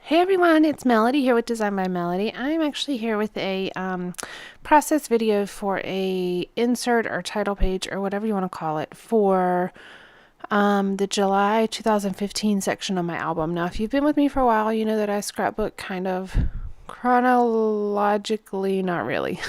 Hey everyone, it's Melody here with Design by Melody. I'm actually here with a process video for a insert or title page or whatever you want to call it for the July 2015 section of my album. Now, if you've been with me for a while, you know that I scrapbook kind of chronologically, not really.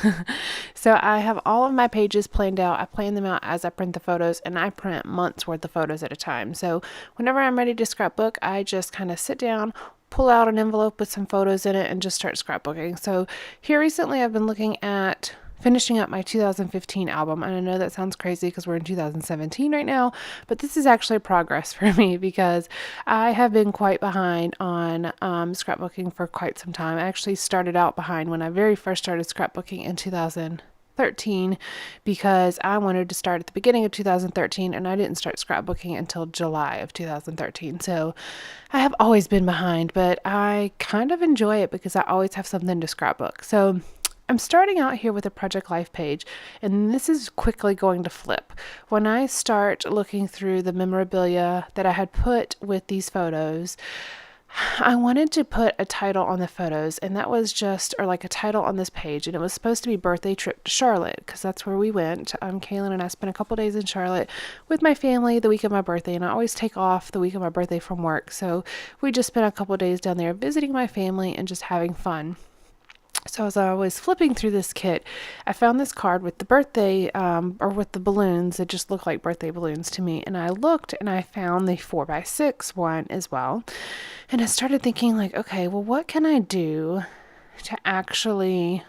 So I have all of my pages planned out. I plan them out as I print the photos, and I print months worth of photos at a time. So whenever I'm ready to scrapbook, I just kind of sit down, pull out an envelope with some photos in it, and just start scrapbooking. So here recently I've been looking at finishing up my 2015 album, and I know that sounds crazy because we're in 2017 right now, but this is actually progress for me because I have been quite behind on scrapbooking for quite some time. I actually started out behind when I very first started scrapbooking in 2013 because I wanted to start at the beginning of 2013 and I didn't start scrapbooking until July of 2013. So I have always been behind, but I kind of enjoy it because I always have something to scrapbook. So I'm starting out here with a Project Life page, and this is quickly going to flip. When I start looking through the memorabilia that I had put with these photos, I wanted to put a title on the photos, and that was just, or like a title on this page, and it was supposed to be birthday trip to Charlotte, because that's where we went. Kaylin and I spent a couple days in Charlotte with my family the week of my birthday, and I always take off the week of my birthday from work, so we just spent a couple days down there visiting my family and just having fun. So as I was flipping through this kit, I found this card with the birthday, or with the balloons. It just looked like birthday balloons to me. And I looked and I found the 4x6 one as well. And I started thinking like, okay, well, what can I do to actually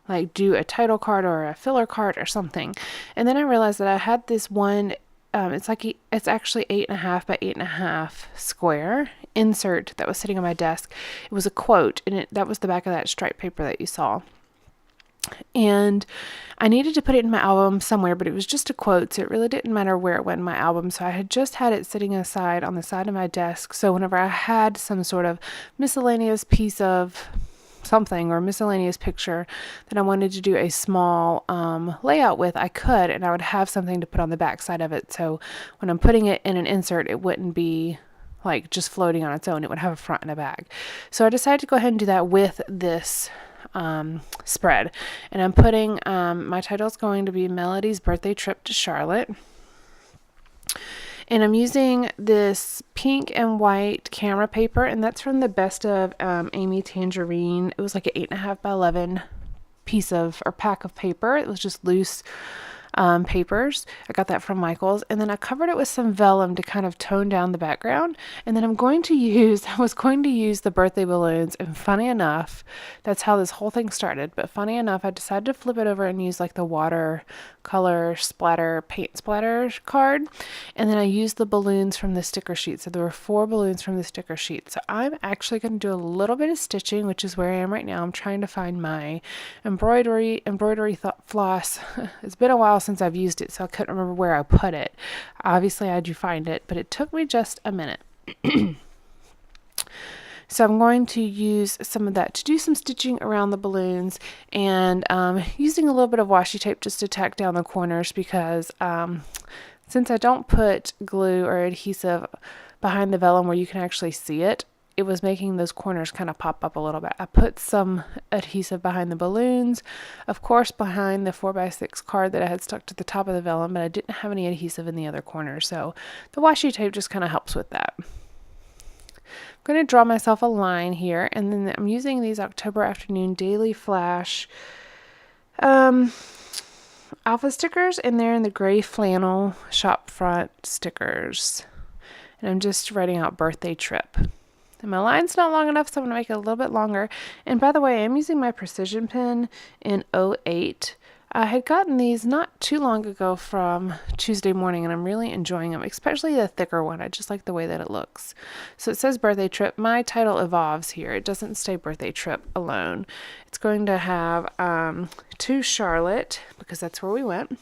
like do a title card or a filler card or something? And then I realized that I had this one, it's actually 8.5 by 8.5 square insert that was sitting on my desk. It was a quote, and that was the back of that striped paper that you saw. And I needed to put it in my album somewhere, but it was just a quote, so it really didn't matter where it went in my album. So I had just had it sitting aside on the side of my desk. So whenever I had some sort of miscellaneous piece of something or miscellaneous picture that I wanted to do a small layout with, I could, and I would have something to put on the back side of it. So when I'm putting it in an insert, it wouldn't be like just floating on its own. It would have a front and a back. So I decided to go ahead and do that with this spread. And I'm putting, my title is going to be Melody's Birthday Trip to Charlotte. And I'm using this pink and white camera paper, and that's from the Best of Amy Tangerine. It was like an 8.5 by 11 piece of, or pack of paper. It was just loose papers. I got that from Michael's, and then I covered it with some vellum to kind of tone down the background. And then I was going to use the birthday balloons, and funny enough, that's how this whole thing started. But funny enough, I decided to flip it over and use like the watercolor splatter, paint splatter card, and then I used the balloons from the sticker sheet. So there were 4 balloons from the sticker sheet. So I'm actually going to do a little bit of stitching, which is where I am right now. I'm trying to find my embroidery floss. It's been a while since I've used it, so I couldn't remember where I put it. Obviously I do find it, but it took me just a minute. So I'm going to use some of that to do some stitching around the balloons, and using a little bit of washi tape just to tack down the corners, because since I don't put glue or adhesive behind the vellum where you can actually see it, it was making those corners kind of pop up a little bit. I put some adhesive behind the balloons, of course behind the 4x6 card that I had stuck to the top of the vellum, but I didn't have any adhesive in the other corners, so the washi tape just kind of helps with that. I'm going to draw myself a line here, and then I'm using these October Afternoon Daily Flash alpha stickers, and they're in the gray flannel shop front stickers. And I'm just writing out birthday trip. And my line's not long enough, so I'm going to make it a little bit longer. And by the way, I'm using my precision pen in 08. I had gotten these not too long ago from Tuesday Morning, and I'm really enjoying them, especially the thicker one. I just like the way that it looks. So it says birthday trip. My title evolves here. It doesn't stay birthday trip alone. It's going to have to Charlotte, because that's where we went.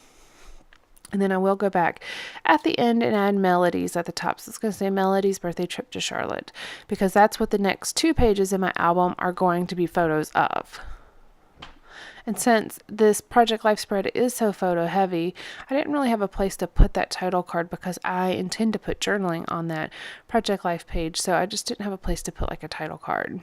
And then I will go back at the end and add melodies at the top. So it's going to say Melody's Birthday Trip to Charlotte, because that's what the next 2 pages in my album are going to be photos of. And since this project life spread is so photo heavy, I didn't really have a place to put that title card because I intend to put journaling on that project life page, so I just didn't have a place to put like a title card.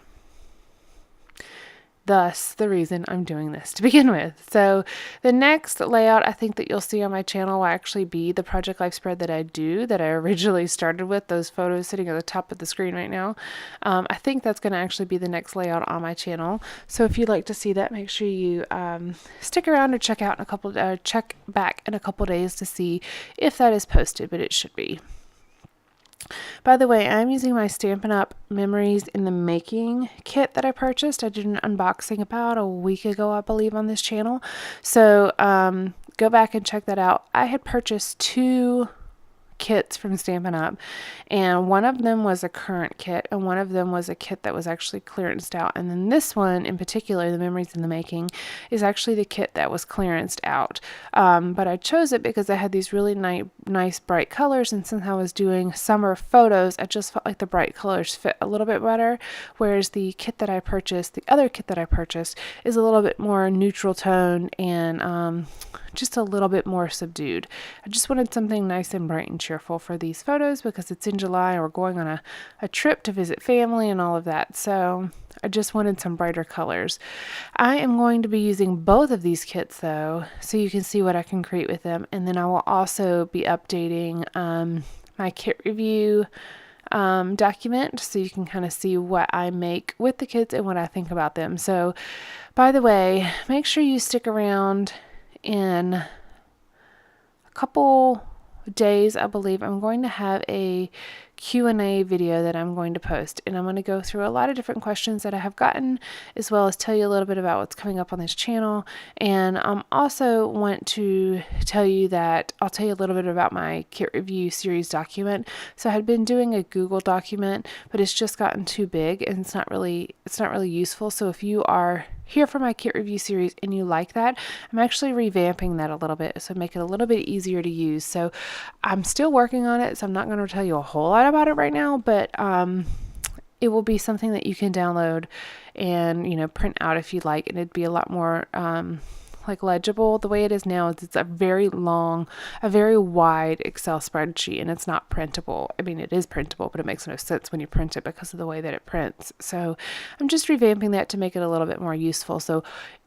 Thus, the reason I'm doing this to begin with. So the next layout I think that you'll see on my channel will actually be the project life spread that I originally started with, those photos sitting at the top of the screen right now. I think that's going to actually be the next layout on my channel. So if you'd like to see that, make sure you stick around or check back in a couple days to see if that is posted, but it should be. By the way, I'm using my Stampin' Up! Memories in the Making kit that I purchased. I did an unboxing about a week ago, I believe, on this channel. So go back and check that out. I had purchased 2 kits from Stampin' Up! And one of them was a current kit, and one of them was a kit that was actually clearanced out. And then this one in particular, the Memories in the Making, is actually the kit that was clearanced out. But I chose it because I had these really nice bright colors, and since I was doing summer photos, I just felt like the bright colors fit a little bit better, whereas the kit that I purchased, the other kit that I purchased, is a little bit more neutral tone and just a little bit more subdued. I just wanted something nice and bright and cheerful for these photos because it's in July and we're going on a trip to visit family and all of that. So I just wanted some brighter colors. I am going to be using both of these kits though, so you can see what I can create with them. And then I will also be updating my kit review document so you can kind of see what I make with the kits and what I think about them. So by the way, make sure you stick around. In a couple days, I believe, I'm going to have a Q&A video that I'm going to post, and I'm going to go through a lot of different questions that I have gotten, as well as tell you a little bit about what's coming up on this channel. And also want to tell you that I'll tell you a little bit about my kit review series document. So I had been doing a Google document, but it's just gotten too big and it's not really useful. So if you are here for my kit review series and you like that, I'm actually revamping that a little bit, so make it a little bit easier to use. So I'm still working on it, so I'm not going to tell you a whole lot about it right now, but it will be something that you can download and print out if you like, and it'd be a lot more like legible. The way it is now is it's a very wide Excel spreadsheet, and it's not printable. I mean, it is printable, but it makes no sense when you print it because of the way that it prints. So I'm just revamping that to make it a little bit more useful. So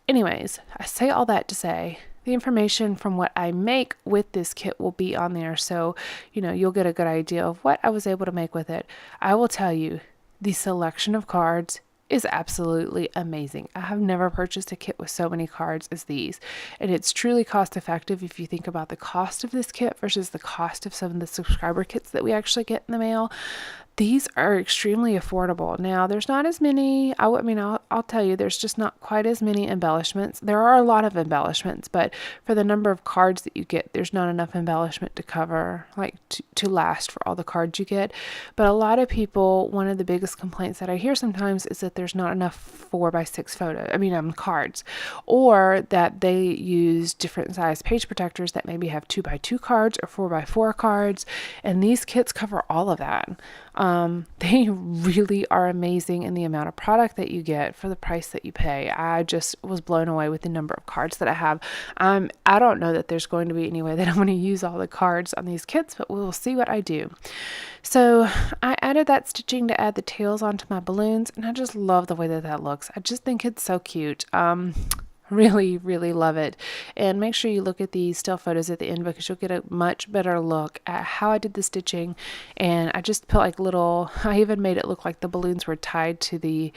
anyways, I say all that to say the information from what I make with this kit will be on there. So, you'll get a good idea of what I was able to make with it. I will tell you, the selection of cards is absolutely amazing. I have never purchased a kit with so many cards as these, and it's truly cost effective if you think about the cost of this kit versus the cost of some of the subscriber kits that we actually get in the mail. These are extremely affordable. Now, there's not as many, I'll tell you, there's just not quite as many embellishments. There are a lot of embellishments, but for the number of cards that you get, there's not enough embellishment to cover, to last for all the cards you get. But a lot of people, one of the biggest complaints that I hear sometimes is that there's not enough 4x6 cards, or that they use different size page protectors that maybe have 2x2 cards or 4x4 cards, and these kits cover all of that. They really are amazing in the amount of product that you get for the price that you pay. I just was blown away with the number of cards that I have. I don't know that there's going to be any way that I'm going to use all the cards on these kits, but we'll see what I do. So I added that stitching to add the tails onto my balloons, and I just love the way that looks. I just think it's so cute. Really, really love it. And make sure you look at the still photos at the end because you'll get a much better look at how I did the stitching. And I just put I even made it look like the balloons were tied to the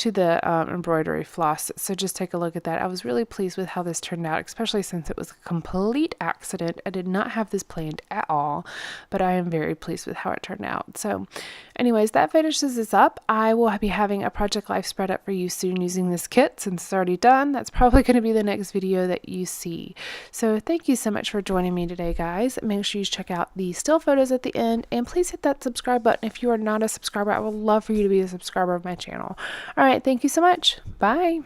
embroidery floss. So just take a look at that. I was really pleased with how this turned out, especially since it was a complete accident. I did not have this planned at all, but I am very pleased with how it turned out. So anyways, that finishes this up. I will be having a project life spread up for you soon using this kit since it's already done. That's probably going to be the next video that you see. So thank you so much for joining me today, guys. Make sure you check out the still photos at the end, and please hit that subscribe button if you are not a subscriber. I would love for you to be a subscriber of my channel. All right, thank you so much. Bye.